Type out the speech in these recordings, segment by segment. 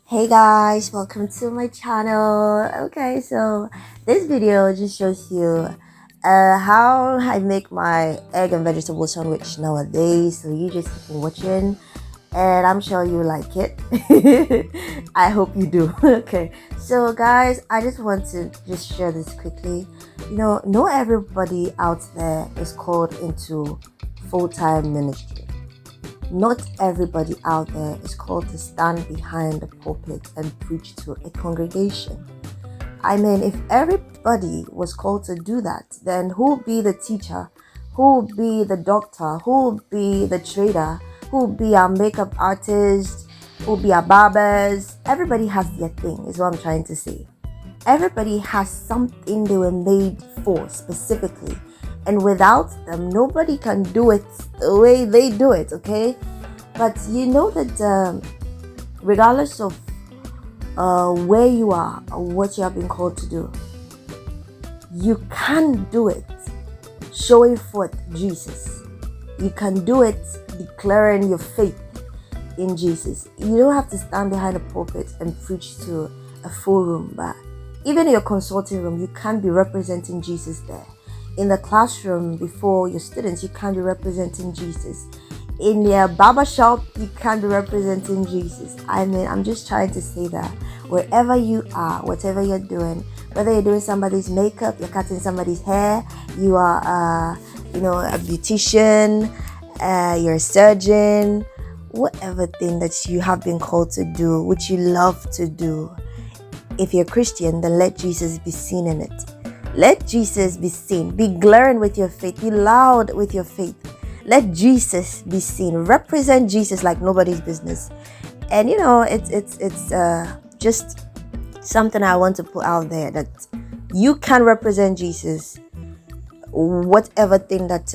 Hey guys, welcome to my channel. Okay, so this video just shows you how I make my egg and vegetable sandwich nowadays. So you just keep watching and I'm sure you like it. I hope you do. Okay, so guys, I just want to just share this quickly. Not everybody out there is called into full-time ministry. Not everybody out there is called to stand behind the pulpit and preach to a congregation. I mean, if everybody was called to do that, then who'll be the teacher? Who'll be the doctor? Who'll be the trader? Who'll be our makeup artist? Who'll be our barbers? Everybody has their thing, is what I'm trying to say. Everybody has something they were made for specifically. And without them, nobody can do it the way they do it, okay? But you know that regardless of where you are or what you have been called to do, you can do it showing forth Jesus. You can do it declaring your faith in Jesus. You don't have to stand behind a pulpit and preach to a full room, but even in your consulting room, you can be representing Jesus there. In the classroom before your students, you can be representing Jesus. In your barber shop, you can be representing Jesus. I mean, I'm just trying to say that wherever you are, whatever you're doing, whether you're doing somebody's makeup, you're cutting somebody's hair, you are, a beautician, you're a surgeon, whatever thing that you have been called to do, which you love to do. If you're a Christian, then let Jesus be seen in it. Let Jesus be seen. Be glaring with your faith. Be loud with your faith. Let Jesus be seen. Represent Jesus like nobody's business. And it's just something I want to put out there, that you can represent Jesus. Whatever thing that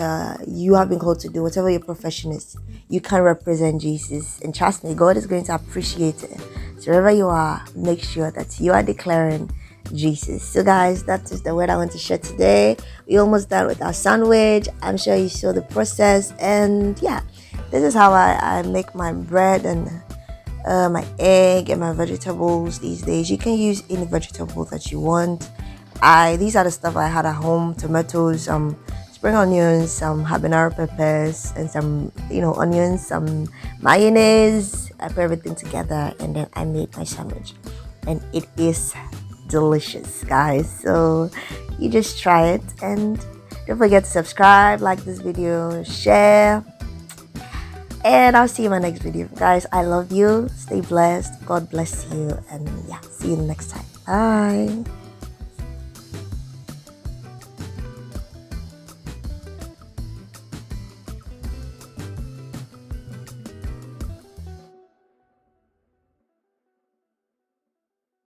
you have been called to do, whatever your profession is, you can represent Jesus. And trust me, God is going to appreciate it. So wherever you are, make sure that you are declaring Jesus. So guys, that is the word I want to share today. We almost done with our sandwich. I'm sure you saw the process, and yeah, this is how I make my bread and my egg and my vegetables these days. You can use any vegetable that you want. These are the stuff I had at home: tomatoes, some spring onions, some habanero peppers, and some onions, some mayonnaise. I put everything together and then I made my sandwich, and it is delicious, guys. So you just try it, and don't forget to subscribe, like this video, share, and I'll see you in my next video. Guys, I love you. Stay blessed. God bless you, and yeah, see you next time. Bye.